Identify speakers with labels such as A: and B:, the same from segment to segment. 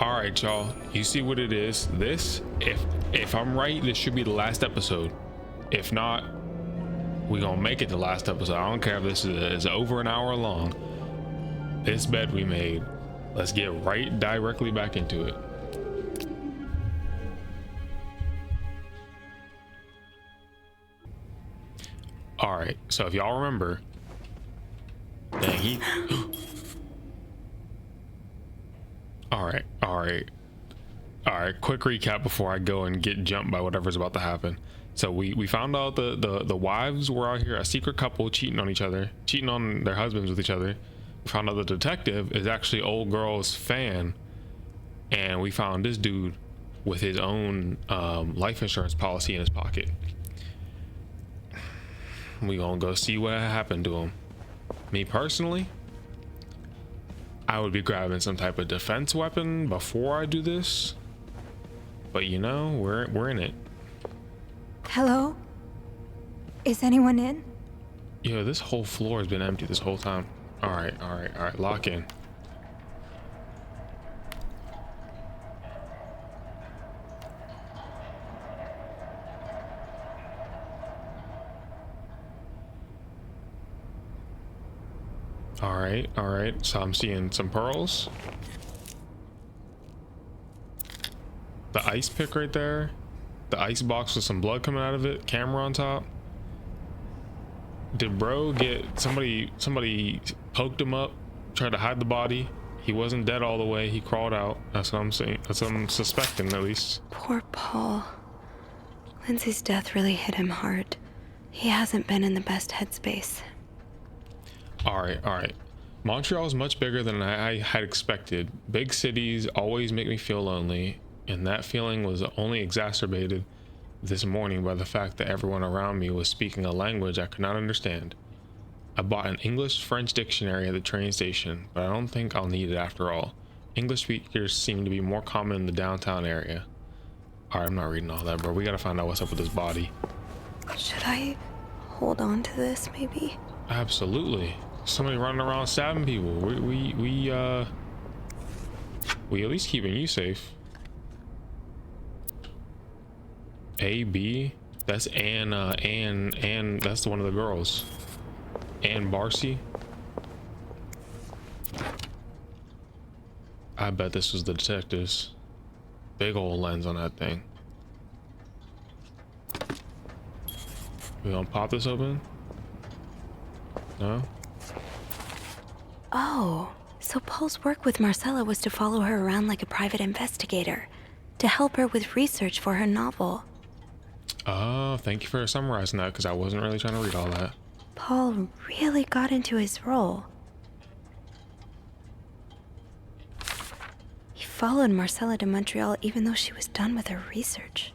A: All right, y'all. You see what it is? This, if I'm right, this should be the last episode. If not, we gonna make it the last episode. I don't care if this is over an hour long. This bed we made. Let's get right directly back into it. All right. So if y'all remember, dang, he. All right. Quick recap before I go and get jumped by whatever's about to happen. So we found out the wives were out here, a secret couple cheating on each other, cheating on their husbands with each other. We found out the detective is actually old girl's fan, and we found this dude with his own life insurance policy in his pocket. We gonna go see what happened to him. Me personally, I would be grabbing some type of defense weapon before I do this, but you know, we're in it.
B: Hello? Is anyone in?
A: Yo, this whole floor has been empty this whole time. All right, lock in. All right, so I'm seeing some pearls. The ice pick right there. The ice box with some blood coming out of it. Camera on top. Did bro get somebody poked him up, tried to hide the body? He wasn't dead all the way. He crawled out. That's what I'm saying. That's what I'm suspecting, at least.
B: Poor Paul. Lindsay's death really hit him hard. He hasn't been in the best headspace.
A: All right. Montreal's much bigger than I had expected. Big cities always make me feel lonely, and that feeling was only exacerbated this morning by the fact that everyone around me was speaking a language I could not understand. I bought an English-French dictionary at the train station, but I don't think I'll need it after all. English speakers seem to be more common in the downtown area. All right, I'm not reading all that, bro. We gotta find out what's up with this body.
B: Should I hold on to this, maybe?
A: Absolutely. Somebody running around stabbing people. We at least keeping you safe. A, B, that's Anne, that's one of the girls. Anne Barcy. I bet this was the detectives. Big old lens on that thing. We gonna pop this open? No?
B: Oh, so Paul's work with Marcella was to follow her around like a private investigator, to help her with research for her novel.
A: Oh, thank you for summarizing that, because I wasn't really trying to read all that.
B: Paul really got into his role. He followed Marcella to Montreal even though she was done with her research.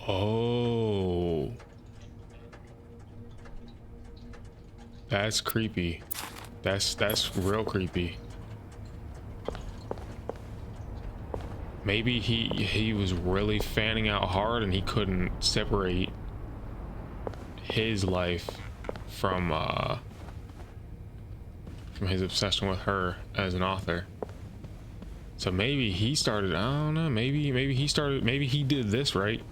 A: Oh. That's creepy. That's real creepy. Maybe he was really fanning out hard and he couldn't separate his life from his obsession with her as an author. So maybe he started, I don't know, maybe he did this, right?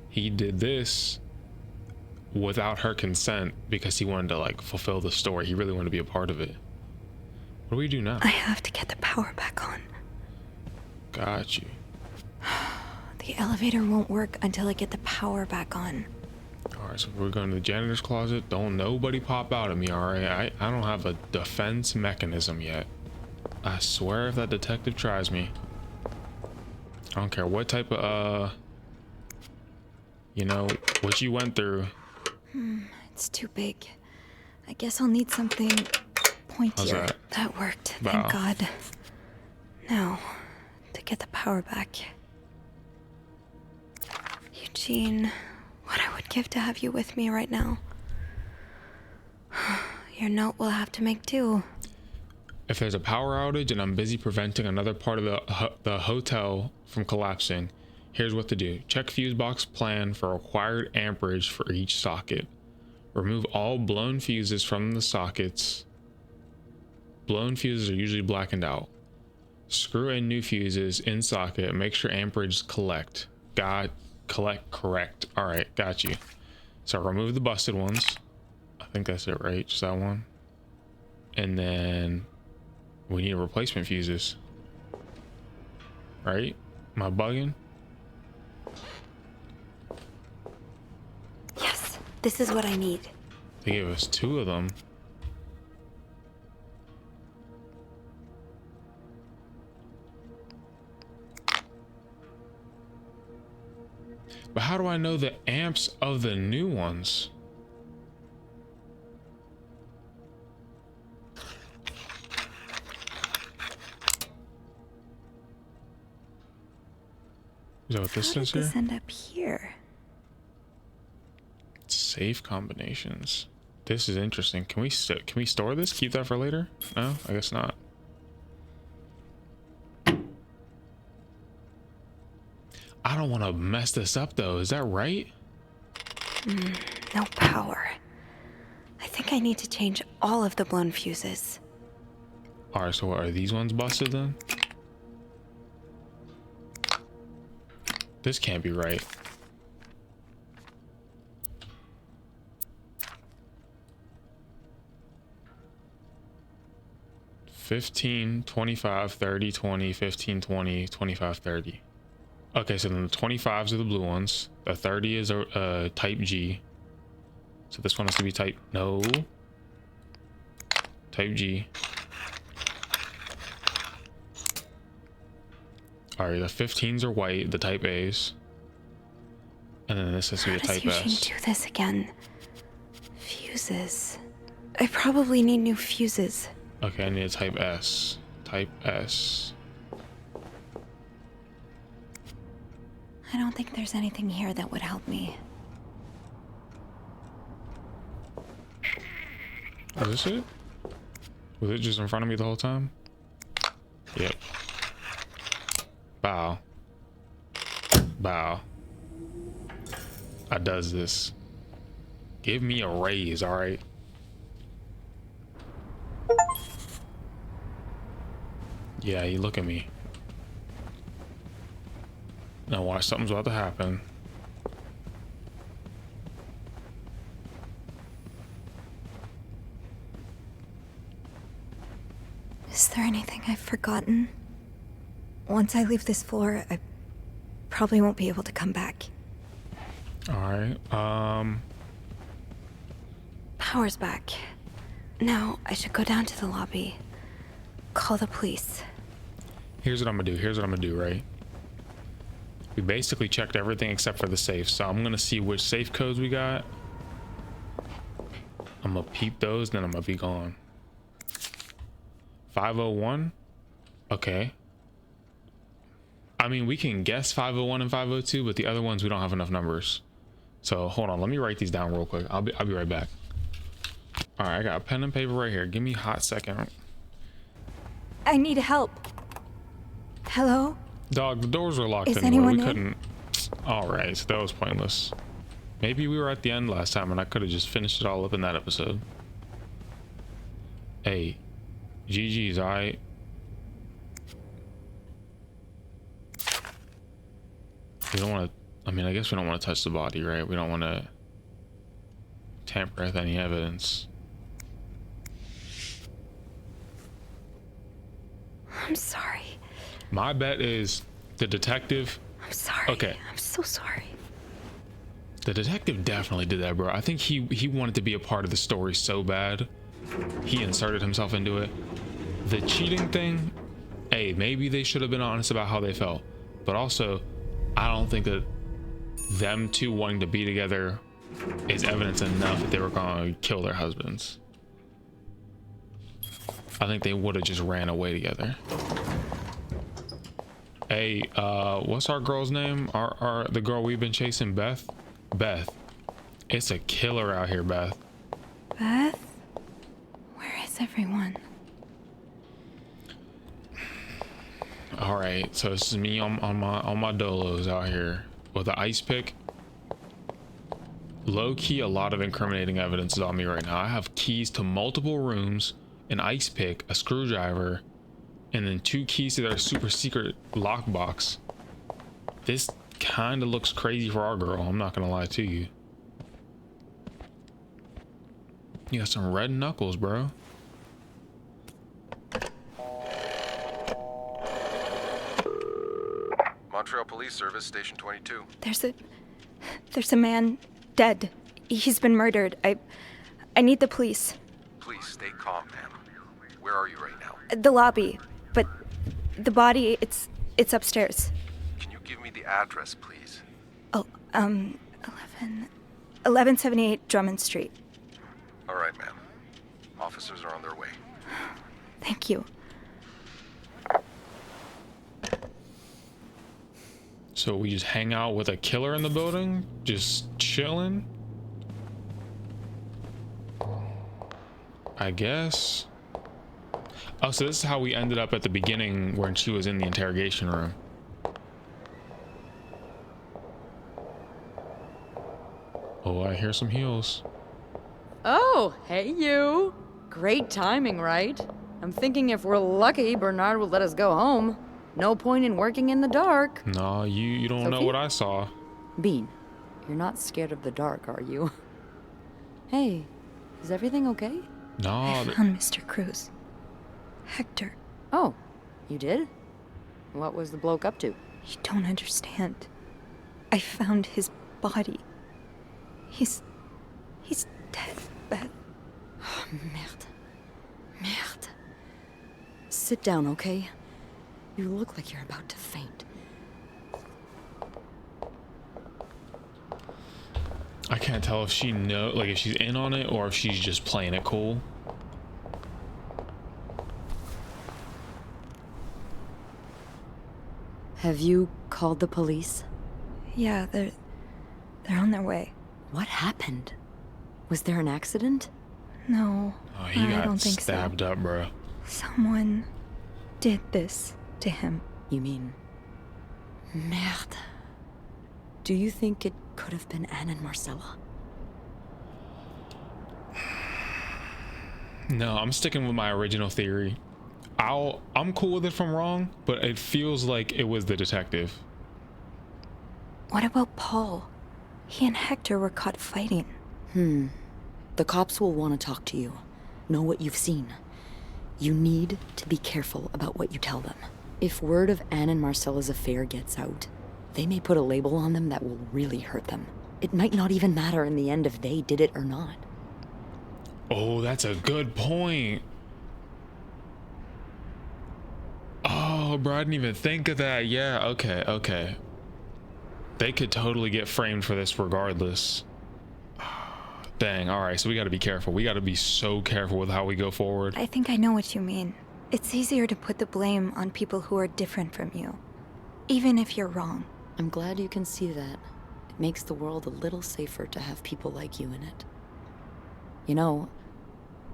A: He did this without her consent because he wanted to like fulfill the story. He really wanted to be a part of it. What do we do now?
B: I have to get the power back on.
A: Got you.
B: The elevator won't work until I get the power back on.
A: All right, so we're going to the janitor's closet. Don't nobody pop out at me, all right? I don't have a defense mechanism yet. I swear if that detective tries me, I don't care what type of, you know, what you went through.
B: It's too big. I guess I'll need something pointier.
A: How's that?
B: That worked,
A: Wow.
B: thank God. Now, to get the power back. Eugene, what I would give to have you with me right now. Your note will have to make do.
A: If there's a power outage and I'm busy preventing another part of the hotel from collapsing, here's what to do. Check fuse box plan for required amperage for each socket. Remove all blown fuses from the sockets. Blown fuses are usually blackened out. Screw in new fuses in socket. Make sure amperage collect. Correct. All right, got you. So remove the busted ones. I think that's it, right? Just that one. And then we need replacement fuses. Right? Am I bugging?
B: Yes, this is what I need.
A: They gave us 2 of them. But how do I know the amps of the new ones? Is that what this
B: How did
A: says here?
B: this end up here?
A: Safe combinations. This is interesting. Can we store this? Keep that for later? No, I guess not. I don't want to mess this up though. Is that right?
B: No power. I think I need to change all of the blown fuses.
A: All right, so what, are these ones busted then? This can't be right. $15, $25, $30, $20, $15, $20, $25, $30. Okay, so then the 25s are the blue ones. The 30 is a type G. So this one has to be type G. All right, the 15s are white, the type A's. And then this has to be a
B: How does
A: type
B: Eugene
A: S.
B: do this again? Fuses. I probably need new fuses.
A: Okay, I need a type S. Type S.
B: I don't think there's anything here that would help me.
A: Oh, is this it? Was it just in front of me the whole time? Yep. Bow. Bow. I does this. Give me a raise, all right? Yeah, you look at me. Now watch, something's about to happen.
B: Is there anything I've forgotten? Once I leave this floor, I probably won't be able to come back.
A: All right.
B: Power's back. Now I should go down to the lobby. Call the police.
A: Here's what I'm gonna do, right? We basically checked everything except for the safe, so I'm gonna see which safe codes we got. I'm gonna peep those, then I'm gonna be gone. 501. Okay. I mean, we can guess 501 and 502, but the other ones we don't have enough numbers. So hold on, let me write these down real quick. I'll be right back. All right, I got a pen and paper right here. Give me a hot second.
B: I need help. Hello?
A: Dog, the doors were locked
B: Is
A: anyway.
B: anyone
A: We
B: in?
A: couldn't. All right, so that was pointless. Maybe we were at the end last time and I could have just finished it all up in that episode. Hey, GG's, all right? We don't want to, I mean, I guess we don't want to touch the body, right? We don't want to tamper with any evidence.
B: I'm sorry.
A: My bet is the detective.
B: I'm sorry.
A: Okay.
B: I'm so sorry.
A: The detective definitely did that, bro. I think he wanted to be a part of the story so bad. He inserted himself into it. The cheating thing, hey, maybe they should have been honest about how they felt. But also, I don't think that them two wanting to be together is evidence enough that they were going to kill their husbands. I think they would have just ran away together. Hey, what's our girl's name? The girl we've been chasing, Beth? Beth. It's a killer out here, Beth.
B: Beth? Where is everyone?
A: All right, so this is me on my dolos out here with an ice pick. Low key, a lot of incriminating evidence is on me right now. I have keys to multiple rooms, an ice pick, a screwdriver, and then 2 keys to their super secret lockbox. This kind of looks crazy for our girl. I'm not gonna lie to you. You got some red knuckles, bro.
C: Montreal Police Service, Station 22.
B: There's a man dead. He's been murdered. I need the police.
C: Please stay calm, ma'am. Where are you right now?
B: The lobby, but the body, it's upstairs.
C: Can you give me the address, please?
B: Oh, 1178 Drummond Street.
C: All right, ma'am. Officers are on their way.
B: Thank you.
A: So we just hang out with a killer in the building? Just chilling? I guess. Oh, so this is how we ended up at the beginning when she was in the interrogation room. Oh, I hear some heels.
D: Oh, hey you. Great timing, right? I'm thinking if we're lucky, Bernard will let us go home. No point in working in the dark.
A: Nah, you don't know
D: Sophie?
A: what I saw.
D: Bean, you're not scared of the dark, are you? Hey, is everything okay?
A: Nah,
B: I found Mr. Cruz. Hector,
D: Oh, you did? What was the bloke up to?
B: you don't understand. I found his body. He's dead, Beth.
D: Merde. Merde. Sit down, okay? You look like you're about to faint.
A: I can't tell if she if she's in on it or if she's just playing it cool.
D: Have you called the police?
B: Yeah, they're on their way.
D: What happened? Was there an accident?
B: No,
A: Oh, he
B: I
A: got
B: don't think
A: stabbed
B: so.
A: up, bro.
B: Someone did this to him.
D: You mean... Merde. Do you think it could have been Anne and Marcella?
A: No, I'm sticking with my original theory. I'm cool with it if I'm wrong, but it feels like it was the detective.
B: What about Paul? He and Hector were caught fighting.
D: The cops will want to talk to you. Know what you've seen. You need to be careful about what you tell them. If word of Anne and Marcella's affair gets out, they may put a label on them that will really hurt them. It might not even matter in the end if they did it or not.
A: Oh, that's a good point. Oh, bro, I didn't even think of that. Yeah, okay. They could totally get framed for this regardless. Dang, all right, so we got to be careful. We got to be so careful with how we go forward.
B: I think I know what you mean. It's easier to put the blame on people who are different from you, even if you're wrong.
D: I'm glad you can see that. It makes the world a little safer to have people like you in it. You know,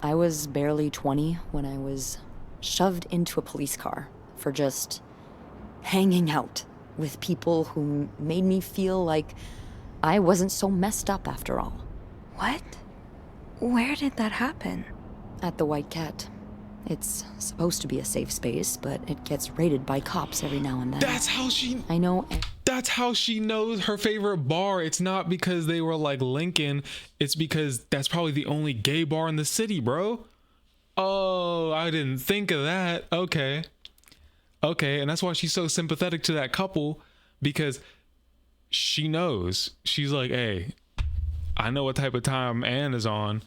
D: I was barely 20 when I was shoved into a police car for just hanging out with people who made me feel like I wasn't so messed up after all.
B: What? Where did that happen?
D: At the White Cat. It's supposed to be a safe space, but it gets raided by cops every now and then.
A: That's how she knows her favorite bar. It's not because they were like Lincoln. It's because that's probably the only gay bar in the city, bro. Oh, I didn't think of that. Okay, and that's why she's so sympathetic to that couple, because she knows. She's like, hey, I know what type of time Anne is on.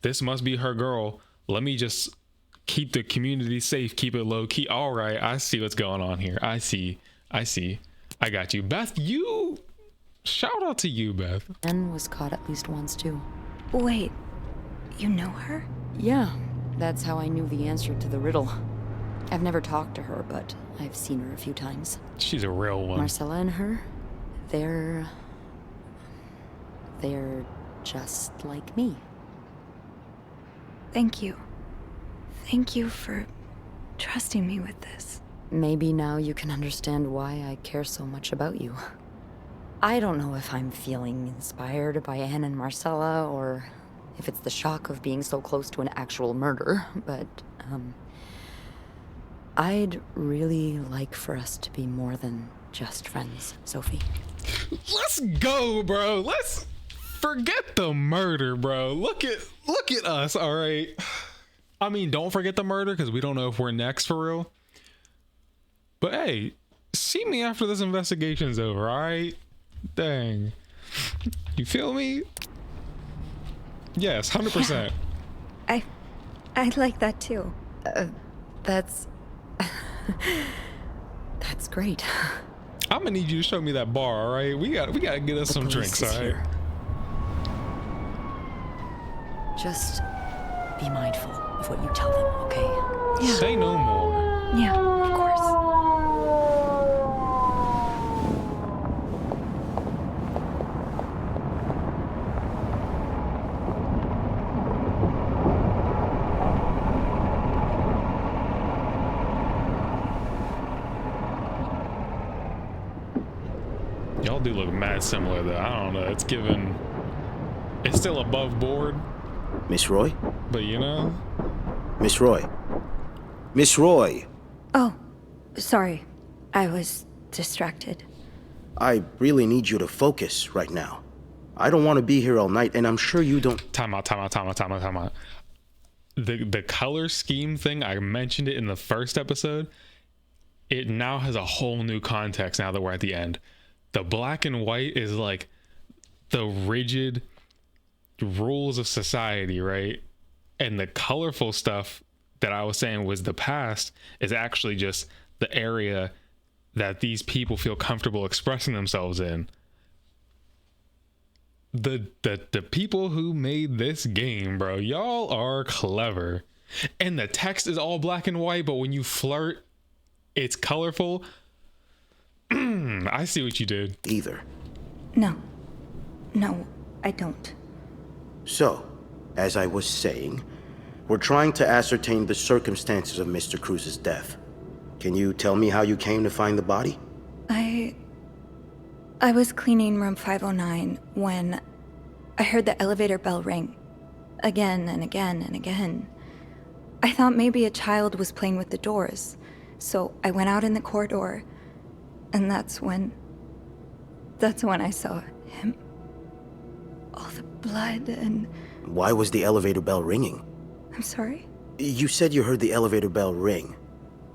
A: This must be her girl. Let me just keep the community safe, keep it low key. All right, I see what's going on here. I see. I got you. Beth, shout out to you, Beth.
D: Anne was caught at least once, too.
B: Wait, you know her?
D: Yeah, that's how I knew the answer to the riddle. I've never talked to her, but I've seen her a few times.
A: She's a real one.
D: Marcella and her, they're just like me.
B: Thank you. Thank you for trusting me with this.
D: Maybe now you can understand why I care so much about you. I don't know if I'm feeling inspired by Anne and Marcella, or if it's the shock of being so close to an actual murder, but, I'd really like for us to be more than just friends, Sophie.
A: Let's go, bro. Let's forget the murder, bro. Look at us, all right? I mean, don't forget the murder because we don't know if we're next for real. But hey, see me after this investigation's over, all right? Dang. You feel me? Yes, 100%.
B: I'd like that too.
D: That's... That's great.
A: I'm gonna need you to show me that bar, all right? We gotta get us some drinks, all right?
D: Here. Just be mindful of what you tell them, okay?
B: Yeah.
A: Say no more.
B: Yeah, of course.
A: Y'all do look mad similar though. I don't know. It's still above board,
E: Miss Roy?
A: but you know.
E: Miss Roy? Miss Roy!
B: Oh, sorry. I was distracted.
E: I really need you to focus right now. I don't want to be here all night, and I'm sure you don't.
A: Time out. The color scheme thing, I mentioned it in the first episode. It now has a whole new context now that we're at the end. The black and white is like the rigid rules of society, right? And the colorful stuff that I was saying was the past is actually just the area that these people feel comfortable expressing themselves in. The people who made this game, bro, y'all are clever. And the text is all black and white, but when you flirt, it's colorful. I see what you did.
E: Either.
B: No, I don't.
E: So, as I was saying, we're trying to ascertain the circumstances of Mr. Cruz's death. Can you tell me how you came to find the body?
B: I was cleaning room 509 when I heard the elevator bell ring. Again and again and again. I thought maybe a child was playing with the doors, so I went out in the corridor, and that's when I saw him. All the blood and...
E: Why was the elevator bell ringing?
B: I'm sorry?
E: You said you heard the elevator bell ring.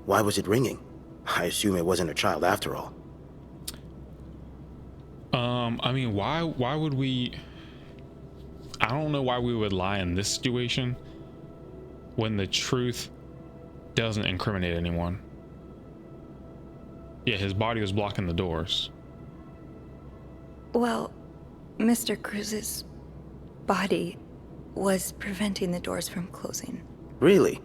E: Why was it ringing? I assume it wasn't a child after all.
A: I mean, why would we... I don't know why we would lie in this situation when the truth doesn't incriminate anyone. Yeah, his body was blocking the doors.
B: Well, Mr. Cruz's body was preventing the doors from closing.
E: Really?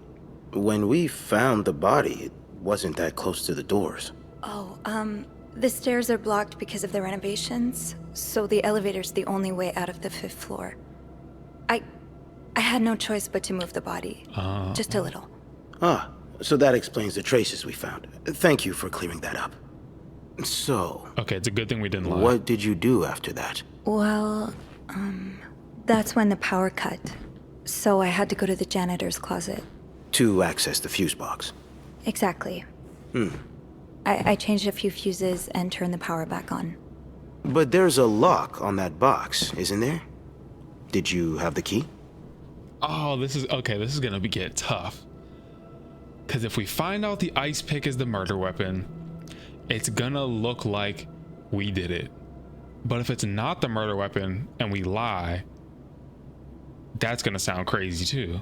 E: When we found the body, it wasn't that close to the doors.
B: Oh, the stairs are blocked because of the renovations, so the elevator's the only way out of the 5th floor. I had no choice but to move the body. Just a little.
E: Ah, so that explains the traces we found. Thank you for clearing that up. So,
A: Okay, it's a good thing we didn't lie.
E: what did you do after that?
B: Well, that's when the power cut. So I had to go to the janitor's closet.
E: To access the fuse box.
B: Exactly. I changed a few fuses and turned the power back on.
E: But there's a lock on that box, isn't there? Did you have the key?
A: Oh, this is gonna get tough. Because if we find out the ice pick is the murder weapon, it's gonna look like we did it. But if it's not the murder weapon and we lie, that's gonna sound crazy too.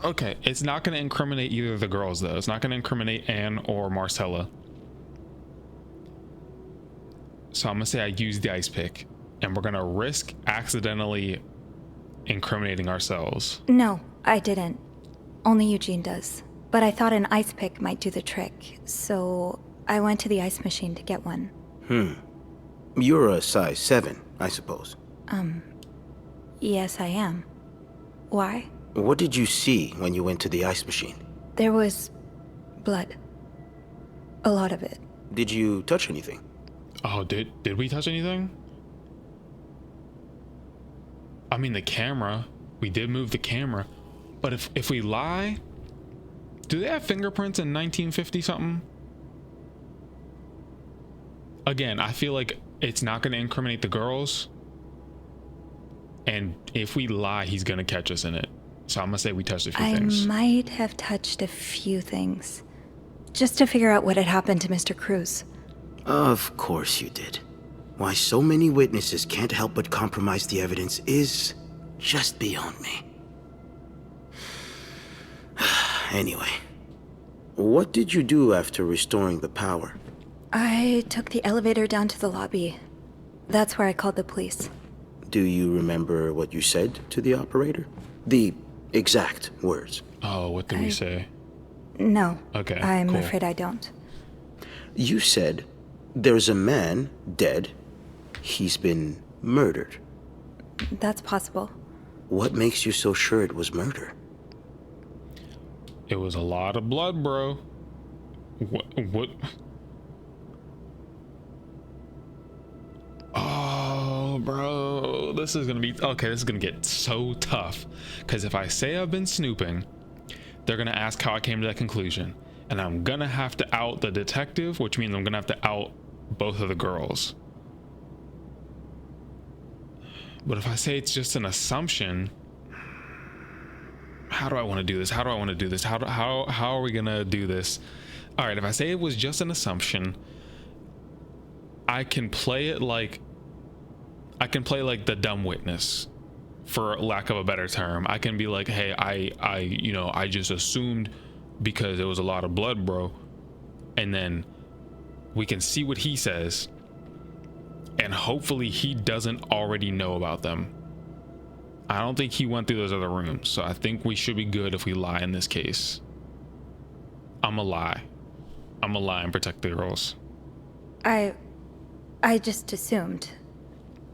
A: Okay, it's not gonna incriminate either of the girls though. It's not gonna incriminate Anne or Marcella. So I'm gonna say I used the ice pick, and we're gonna risk accidentally incriminating ourselves.
B: No, I didn't. Only Eugene does. But I thought an ice pick might do the trick, so I went to the ice machine to get one.
E: You're a size 7, I suppose.
B: Yes, I am. Why?
E: What did you see when you went to the ice machine?
B: There was blood. A lot of it.
E: Did you touch anything?
A: Oh, did we touch anything? I mean, the camera. We did move the camera. But if we lie, Do they have fingerprints in 1950 something? Again, I feel like it's not going to incriminate the girls. And if we lie, he's going to catch us in it. So I'm going to say we touched a few things.
B: I might have touched a few things. Just to figure out what had happened to Mr. Cruz.
E: Of course you did. Why so many witnesses can't help but compromise the evidence is just beyond me. Anyway, what did you do after restoring the power?
B: I took the elevator down to the lobby. That's where I called the police.
E: Do you remember what you said to the operator? The exact words.
A: Oh, what did we say?
B: No.
A: Okay,
B: I'm
A: cool.
B: afraid I don't.
E: You said, there's a man dead. He's been murdered.
B: That's possible.
E: What makes you so sure it was murder?
A: It was a lot of blood, bro. What? Oh, bro. This is going to be... Okay, this is going to get so tough. Because if I say I've been snooping, they're going to ask how I came to that conclusion. And I'm going to have to out the detective, which means I'm going to have to out both of the girls. But if I say it's just an assumption... How do I want to do this? How do I want to do this? How are we going to do this? All right, if I say it was just an assumption... I can play like the dumb witness, for lack of a better term. I can be like, hey, I just assumed because there was a lot of blood, bro. And then we can see what he says. And hopefully he doesn't already know about them. I don't think he went through those other rooms. So I think we should be good if we lie in this case. I'm a lie and protect the girls.
B: I just assumed.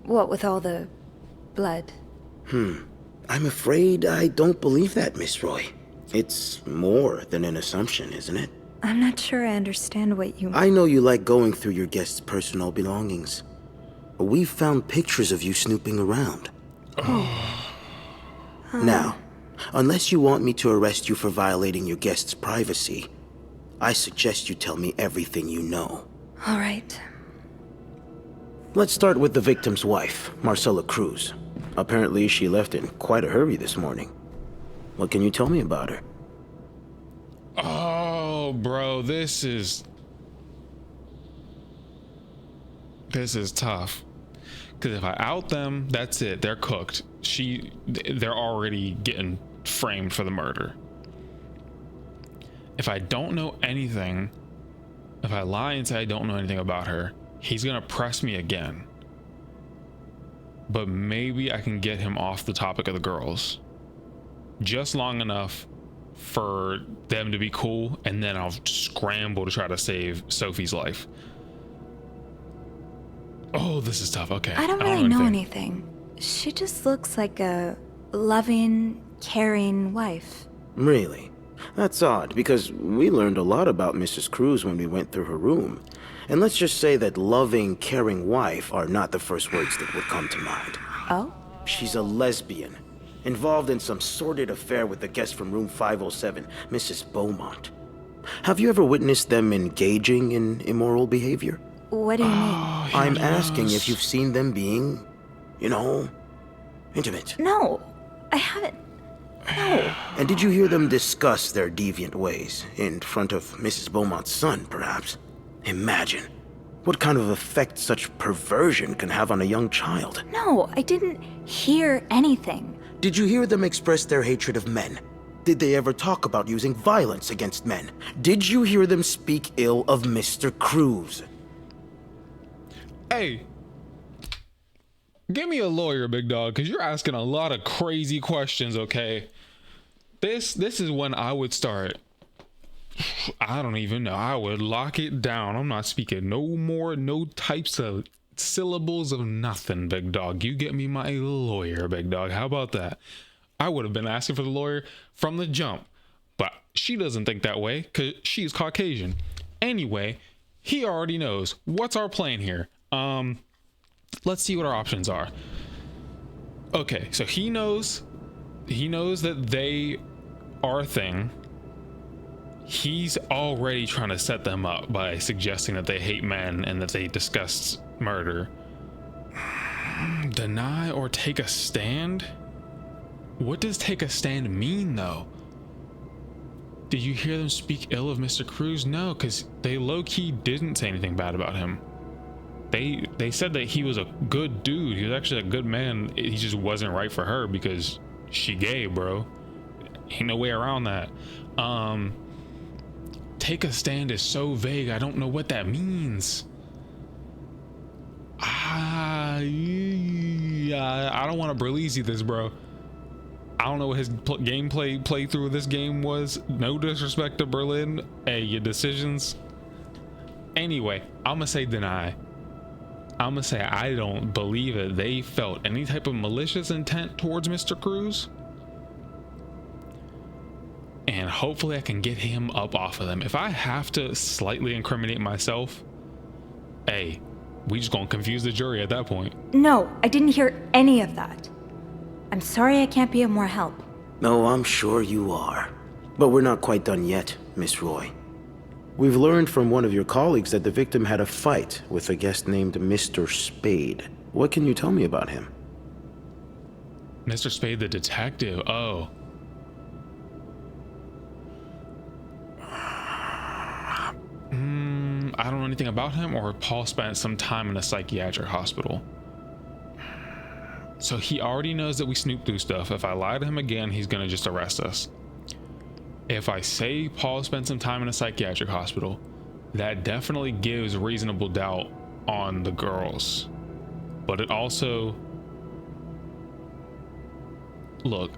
B: What with all the blood?
E: I'm afraid I don't believe that, Miss Roy. It's more than an assumption, isn't it?
B: I'm not sure I understand what you...
E: I know you like going through your guests' personal belongings. We've found pictures of you snooping around. Now, unless you want me to arrest you for violating your guests' privacy, I suggest you tell me everything you know.
B: All right.
E: Let's start with the victim's wife, Marcela Cruz. Apparently, she left in quite a hurry this morning. What can you tell me about her?
A: Oh, bro, this is tough. Because if I out them, that's it. They're cooked. They're already getting framed for the murder. If I don't know anything, if I lie and say I don't know anything about her, he's gonna press me again. But maybe I can get him off the topic of the girls just long enough for them to be cool, and then I'll scramble to try to save Sophie's life. Oh, this is tough. Okay.
B: I don't really know anything. She just looks like a loving, caring wife.
E: Really? That's odd, because we learned a lot about Mrs. Cruz when we went through her room. And let's just say that loving, caring wife are not the first words that would come to mind.
B: Oh?
E: She's a lesbian, involved in some sordid affair with the guest from room 507, Mrs. Beaumont. Have you ever witnessed them engaging in immoral behavior?
B: What do you mean?
E: I'm asking if you've seen them being, intimate.
B: No, I haven't. No.
E: And did you hear them discuss their deviant ways in front of Mrs. Beaumont's son, perhaps? Imagine what kind of effect such perversion can have on a young child.
B: No, I didn't hear anything.
E: Did you hear them express their hatred of men? Did they ever talk about using violence against men? Did you hear them speak ill of Mr. Cruz?
A: Hey, give me a lawyer, big dog, because you're asking a lot of crazy questions, okay? This is when I would start. I don't even know. I would lock it down. I'm not speaking no types of syllables of nothing, big dog. You get me my lawyer, big dog. How about that? I would have been asking for the lawyer from the jump, but she doesn't think that way because she's Caucasian. Anyway, he already knows. What's our plan here? Let's see what our options are. Okay, so he knows that they are a thing. he's already trying to set them up by suggesting that they hate men and that they discussed murder. Deny or take a stand? What does take a stand mean, though? Did you hear them speak ill of Mr. Cruz? No, because they low-key didn't say anything bad about him. They said that he was a good dude. He was actually a good man. He just wasn't right for her because she gay, bro. Ain't no way around that. Take a stand is so vague. I don't know what that means. I don't want to Berlizzi this, bro. I don't know what his gameplay playthrough of this game was. No disrespect to Berlin. Hey, your decisions. Anyway, I'm gonna say deny. I'm gonna say I don't believe that they felt any type of malicious intent towards Mr. Cruz. And hopefully I can get him up off of them. If I have to slightly incriminate myself, hey, we just gonna confuse the jury at that point.
B: No, I didn't hear any of that. I'm sorry I can't be of more help.
E: No, I'm sure you are. But we're not quite done yet, Miss Roy. We've learned from one of your colleagues that the victim had a fight with a guest named Mr. Spade. What can you tell me about him?
A: Mr. Spade, the detective. Oh. I don't know anything about him, or Paul spent some time in a psychiatric hospital. So he already knows that we snoop through stuff. If I lie to him again, he's gonna just arrest us. If I say Paul spent some time in a psychiatric hospital, that definitely gives reasonable doubt on the girls. But it also... Look,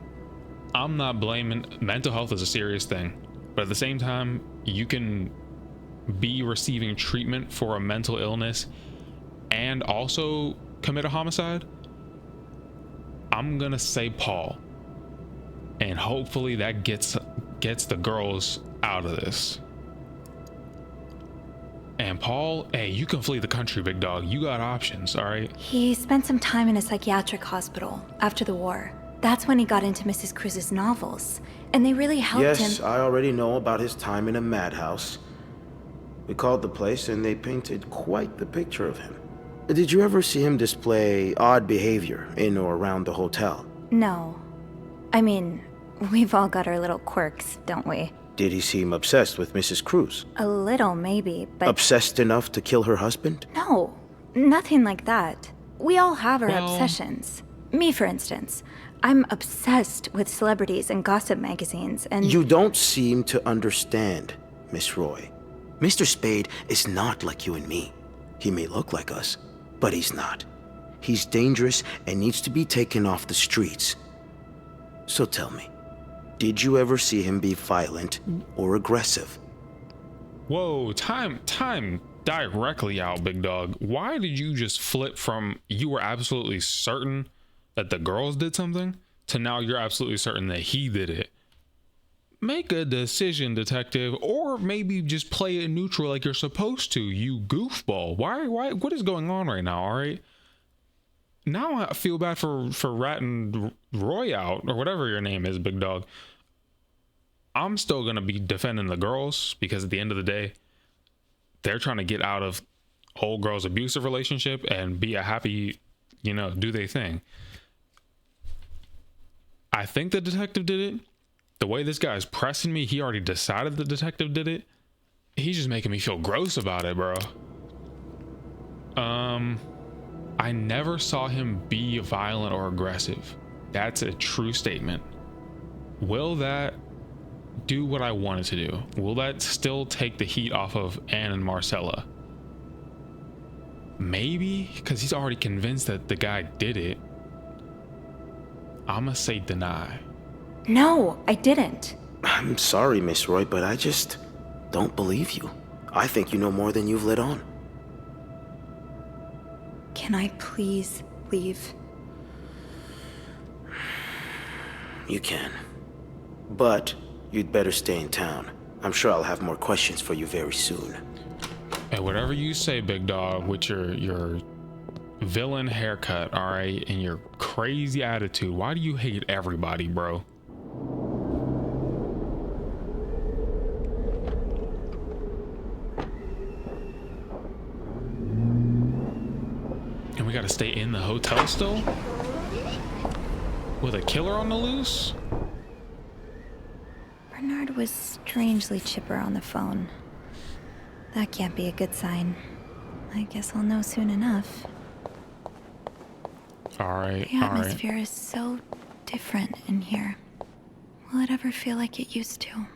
A: I'm not blaming... Mental health is a serious thing. But at the same time, you can be receiving treatment for a mental illness and also commit a homicide. I'm gonna say Paul, and hopefully that gets the girls out of this. And Paul, hey, you can flee the country, big dog. You got options, all right?
B: He spent some time in a psychiatric hospital after the war. That's when he got into Mrs. Cruz's novels, and they really helped him.
E: Yes, I already know about his time in a madhouse. We called the place and they painted quite the picture of him. Did you ever see him display odd behavior in or around the hotel?
B: No. I mean, we've all got our little quirks, don't we?
E: Did he seem obsessed with Mrs. Cruz?
B: A little, maybe, but...
E: Obsessed enough to kill her husband?
B: No, nothing like that. We all have our
A: Well-
B: obsessions. Me, for instance. I'm obsessed with celebrities and gossip magazines, and...
E: You don't seem to understand, Miss Roy. Mr. Spade is not like you and me. He may look like us, but he's not. He's dangerous and needs to be taken off the streets. So tell me, did you ever see him be violent or aggressive?
A: Whoa, time directly out, big dog. Why did you just flip from you were absolutely certain that the girls did something to now you're absolutely certain that he did it? Make a decision, detective, or maybe just play it neutral like you're supposed to, you goofball. Why, what is going on right now, all right? Now I feel bad for ratting Roy out, or whatever your name is, big dog. I'm still going to be defending the girls, because at the end of the day, they're trying to get out of old girl's abusive relationship and be a happy, do their thing. I think the detective did it. The way this guy is pressing me, he already decided the detective did it. He's just making me feel gross about it, bro. I never saw him be violent or aggressive. That's a true statement. Will that do what I want it to do? Will that still take the heat off of Anne and Marcella? Maybe, because he's already convinced that the guy did it. I'ma say deny.
B: No, I didn't.
E: I'm sorry, Miss Roy, but I just don't believe you. I think you know more than you've let on.
B: Can I please leave?
E: You can. But you'd better stay in town. I'm sure I'll have more questions for you very soon.
A: And whatever you say, big dog, with your villain haircut, all right, and your crazy attitude, why do you hate everybody, bro? we gotta stay in the hotel still? With a killer on the loose?
B: Bernard was strangely chipper on the phone. That can't be a good sign. I guess I'll know soon enough.
A: Alright,
B: The
A: alright.
B: atmosphere is so different in here. Will it ever feel like it used to?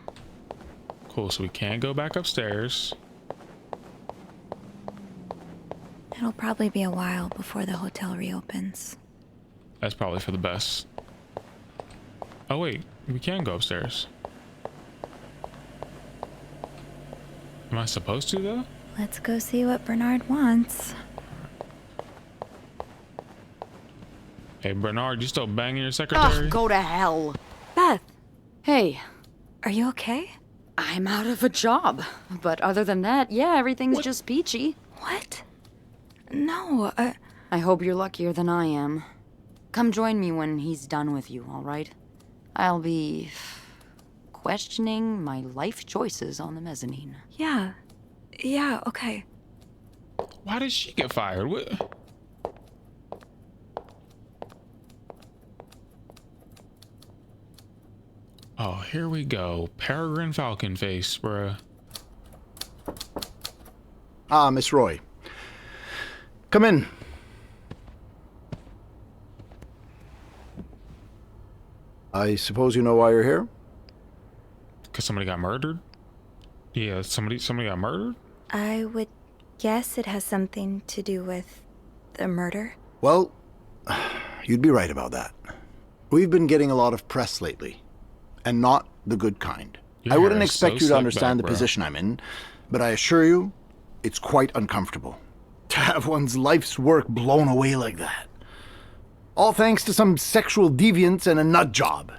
A: Cool, so we can't go back upstairs.
B: It'll probably be a while before the hotel reopens.
A: That's probably for the best. Oh wait, we can go upstairs. Am I supposed to though?
B: Let's go see what Bernard wants.
A: Hey Bernard, you still banging your secretary?
D: Ugh, go to hell.
B: Beth,
D: Hey,
B: are you okay?
D: I'm out of a job. But other than that, yeah, everything's
A: What?
D: just peachy.
B: What? No,
D: I hope you're luckier than I am. Come join me when he's done with you, all right? I'll be questioning my life choices on the mezzanine.
B: yeah. Yeah, okay.
A: Why did she get fired? What? Oh, here we go. Peregrine Falcon face, bruh.
F: Ah, Miss Roy. Come in. I suppose you know why you're here?
A: Cause somebody got murdered? Yeah, somebody got murdered?
B: I would guess it has something to do with the murder.
F: Well, you'd be right about that. We've been getting a lot of press lately, and not the good kind.
A: Your
F: I wouldn't
A: hair is
F: expect
A: so
F: you to
A: slick
F: understand
A: back,
F: the
A: bro.
F: position I'm in, but I assure you, it's quite uncomfortable to have one's life's work blown away like that. All thanks to some sexual deviance and a nut job.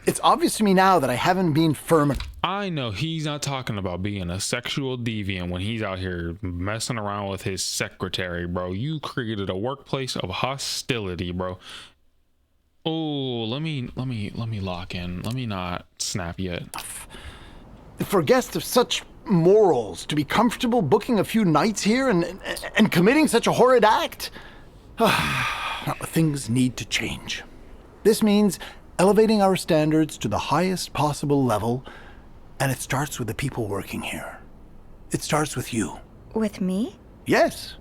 F: It's obvious to me now that I haven't been firm.
A: I know he's not talking about being a sexual deviant when he's out here messing around with his secretary, bro. You created a workplace of hostility, bro. Oh, let me lock in. Let me not snap yet.
F: For guests of such morals to be comfortable booking a few nights here and committing such a horrid act. Things need to change. This means elevating our standards to the highest possible level, and it starts with the people working here. It starts with you.
B: With me?
F: Yes.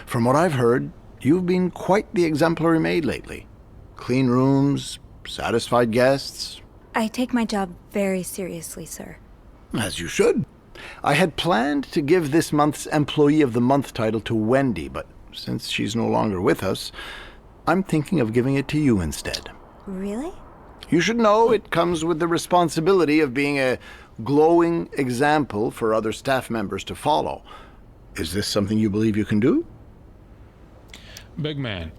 F: From what I've heard, you've been quite the exemplary maid lately. Clean rooms, satisfied guests.
B: I take my job very seriously, sir.
F: As you should. I had planned to give this month's Employee of the Month title to Wendy, but since she's no longer with us, I'm thinking of giving it to you instead.
B: Really?
F: You should know it comes with the responsibility of being a glowing example for other staff members to follow. Is this something you believe you can do?
A: Big man,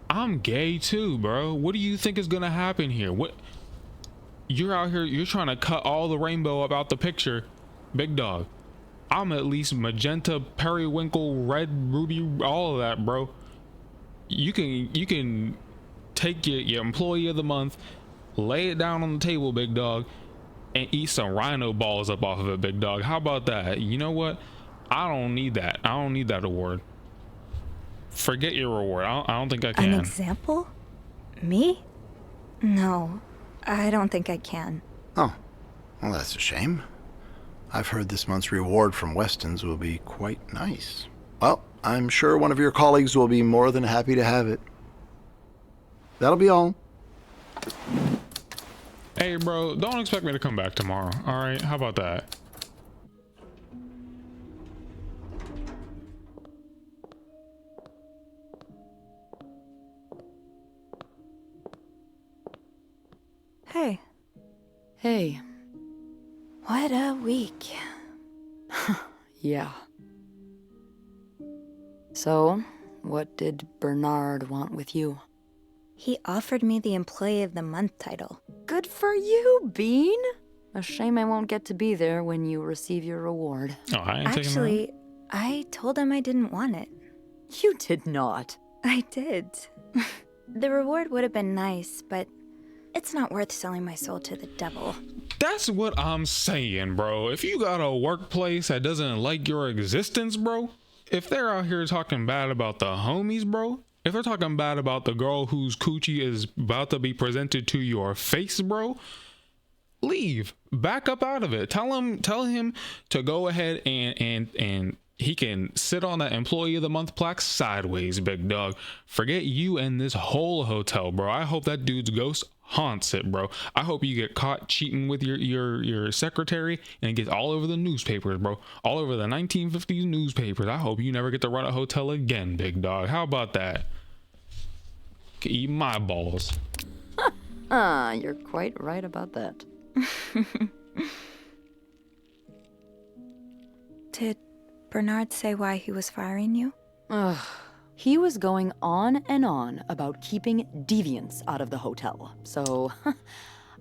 A: I'm gay too, bro. What do you think is gonna happen here? What? You're out here, you're trying to cut all the rainbow about the picture. Big dog, I'm at least magenta, periwinkle, red, ruby, all of that, bro. You can take your employee of the month, lay it down on the table, big dog, and eat some rhino balls up off of it, big dog. How about that? You know what? I don't need that. I don't need that award. Forget your reward. I don't think I
B: An
A: can.
B: example? Me? No, I don't think I can.
F: Oh, well, that's a shame. I've heard this month's reward from Weston's will be quite nice. Well, I'm sure one of your colleagues will be more than happy to have it. That'll be all.
A: Hey, bro, don't expect me to come back tomorrow. All right, how about that?
B: Hey,
D: Hey,
B: what a week.
D: yeah. So, what did Bernard want with you?
B: He offered me the Employee of the Month title.
D: Good for you, Bean. A shame I won't get to be there when you receive your reward.
A: Oh, I ain't taking that.
B: Actually, I told him I didn't want it.
D: You did not.
B: I did. The reward would have been nice, but it's not worth selling my soul to the devil.
A: That's what I'm saying, bro. If you got a workplace that doesn't like your existence, bro, if they're out here talking bad about the homies, bro, if they're talking bad about the girl whose coochie is about to be presented to your face, bro, leave. Back up out of it. Tell him to go ahead and he can sit on that employee of the month plaque sideways, big dog. Forget you and this whole hotel, bro. I hope that dude's ghost haunts it, bro. I hope you get caught cheating with your secretary and it gets all over the newspapers, bro. All over the 1950s newspapers. I hope you never get to run a hotel again, big dog. How about that? Eat my balls.
D: You're quite right about that.
B: Did Bernard say why he was firing you?
D: He was going on and on about keeping deviants out of the hotel, so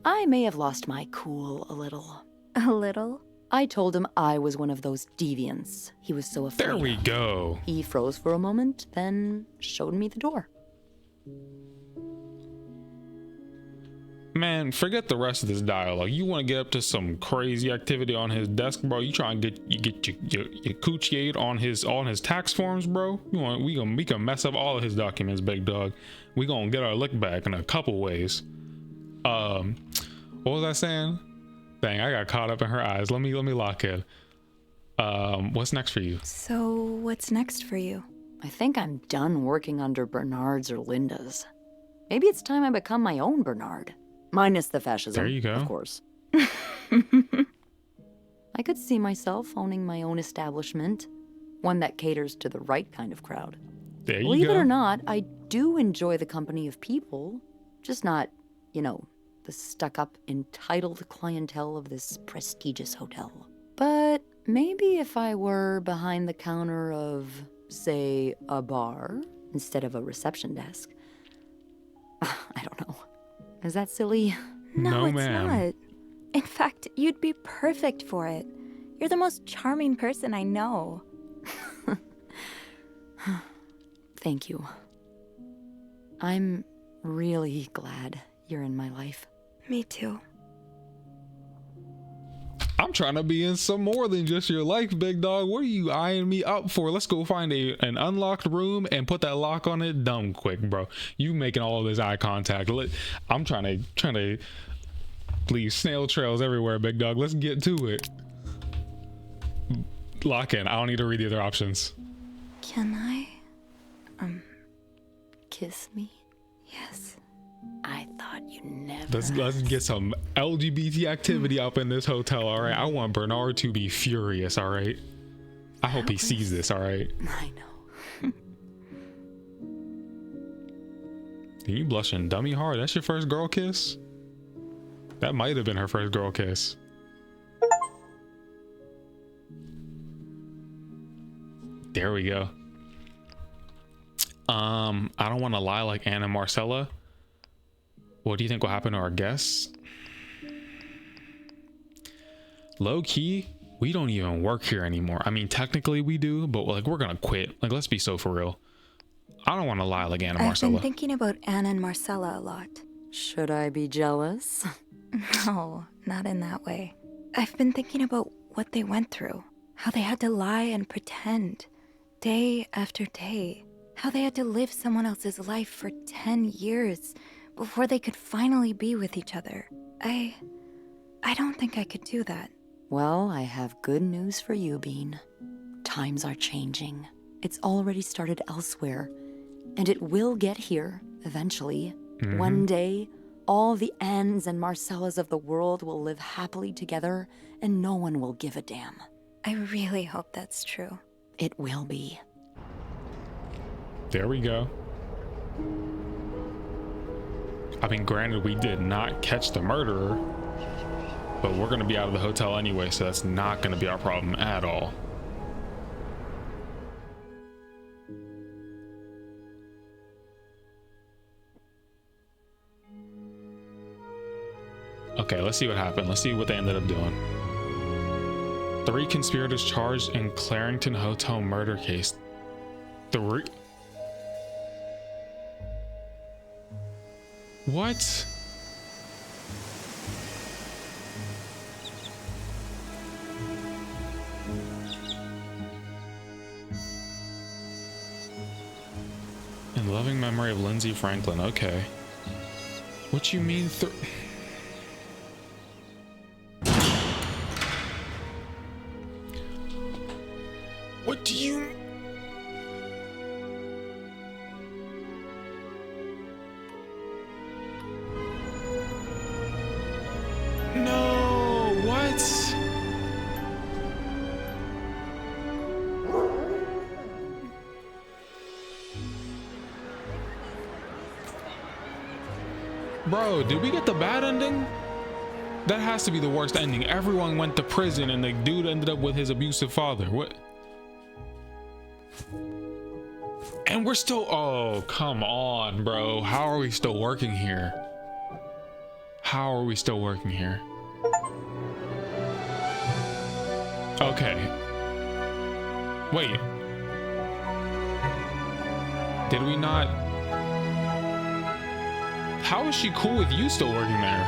D: I may have lost my cool a little.
B: A little?
D: I told him I was one of those deviants he was so afraid
A: There we
D: of.
A: go.
D: He froze for a moment, then showed me the door.
A: Man, forget the rest of this dialogue. You want to get up to some crazy activity on his desk, bro? You try and get your coochie on his tax forms, bro? We can mess up all of his documents, big dog. We gonna get our lick back in a couple ways. What was I saying? Dang, I got caught up in her eyes. Let me lock in. What's next for you?
B: So, what's next for you?
D: I think I'm done working under Bernard's or Linda's. Maybe it's time I become my own Bernard. Minus the fascism,
A: There you go.
D: of course. I could see myself owning my own establishment, one that caters to the right kind of crowd.
A: There you
D: Believe
A: go.
D: it or not, I do enjoy the company of people, just not, the stuck-up, entitled clientele of this prestigious hotel. But maybe if I were behind the counter of, say, a bar instead of a reception desk. I don't know. Is that silly?
A: No,
B: it's
A: ma'am.
B: not. In fact, you'd be perfect for it. You're the most charming person I know.
D: Thank you. I'm really glad you're in my life.
B: Me too.
A: I'm trying to be in some more than just your life, big dog. What are you eyeing me up for? Let's go find an unlocked room and put that lock on it dumb quick, bro. You making all of this eye contact. I'm trying to leave snail trails everywhere, big dog. Let's get to it. Lock in. I don't need to read the other options.
B: Can I?
D: Kiss me?
B: Yes.
D: I thought you never.
A: Let's get some LGBT activity up in this hotel, all right? I want Bernard to be furious, all right? I hope he sees this, all right?
D: I know.
A: You blushing dummy hard. That's your first girl kiss? That might have been her first girl kiss. There we go. I don't want to lie like Anna and Marcella. What do you think will happen to our guests? Low key, we don't even work here anymore. I mean, technically we do, but like we're gonna quit. Like, let's be so for real. I don't want to lie like Anna and
B: I've
A: Marcella.
B: been thinking about Anna and Marcella a lot.
D: Should I be jealous?
B: No, not in that way. I've been thinking about what they went through. How they had to lie and pretend. Day after day. How they had to live someone else's life for 10 years before they could finally be with each other. I don't think I could do that.
D: Well, I have good news for you, Bean. Times are changing. It's already started elsewhere, and it will get here eventually. One day, all the Annes and Marcellas of the world will live happily together, and no one will give a damn.
B: I really hope that's true.
D: It will be.
A: There we go. I mean, granted, we did not catch the murderer, but we're gonna be out of the hotel anyway, so that's not gonna be our problem at all. Okay, let's see what happened. Let's see what they ended up doing. 3 conspirators charged in Clarington Hotel murder case. 3? What? In loving memory of Lindsay Franklin. Okay. What you mean what do you... No, what? Bro, did we get the bad ending? That has to be the worst ending. Everyone went to prison and the dude ended up with his abusive father. What? And we're still... Oh, come on, bro. How are we still working here? How are we still working here? Okay. Wait. Did we not... How is she cool with you still working there?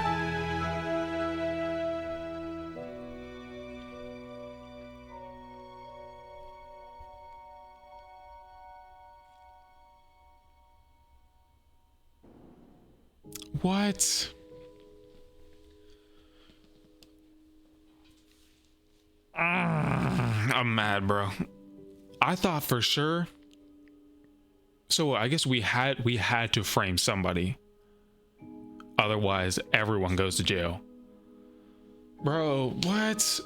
A: What? I'm mad, bro. I thought for sure. So I guess we had to frame somebody. Otherwise, everyone goes to jail. Bro, what?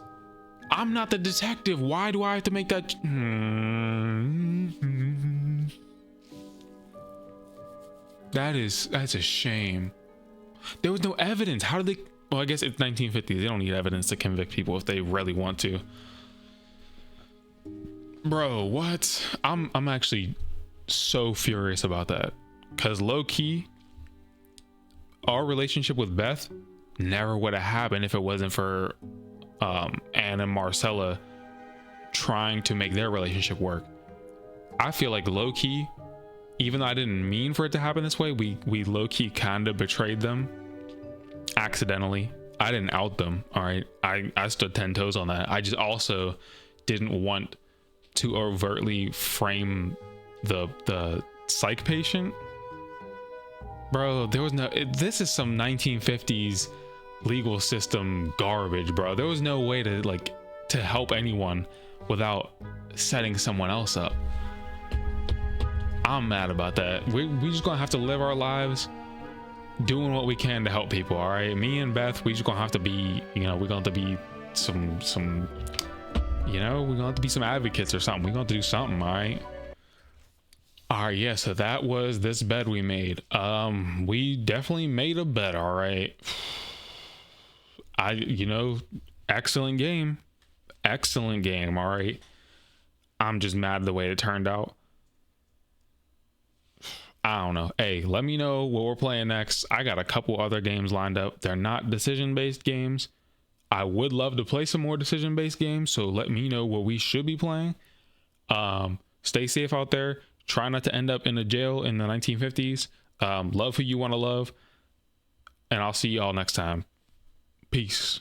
A: I'm not the detective. Why do I have to make that? That's a shame. There was no evidence. How did they? Well, I guess it's 1950s. They don't need evidence to convict people if they really want to. Bro, what? I'm actually so furious about that. Cause low key, our relationship with Beth never would have happened if it wasn't for Anne and Marcella trying to make their relationship work. I feel like low key, even though I didn't mean for it to happen this way, we low key kind of betrayed them accidentally. I didn't out them. All right. I stood 10 toes on that. I just also didn't want to overtly frame the psych patient. Bro, there was no, this is some 1950s legal system garbage, bro. There was no way to help anyone without setting someone else up. I'm mad about that. We just gonna have to live our lives doing what we can to help people. All right, me and Beth, we just gonna have to be, we're gonna have to be some we're gonna have to be some advocates or something. We're gonna have to do something. All right, yeah, so that was this bed we made. We definitely made a bed. All right. Excellent game. All right. I'm just mad the way it turned out. I don't know. Hey, let me know what we're playing next. I got a couple other games lined up. They're not decision-based games. I would love to play some more decision-based games, so let me know what we should be playing. Stay safe out there. Try not to end up in a jail in the 1950s. Love who you want to love. And I'll see y'all next time. Peace.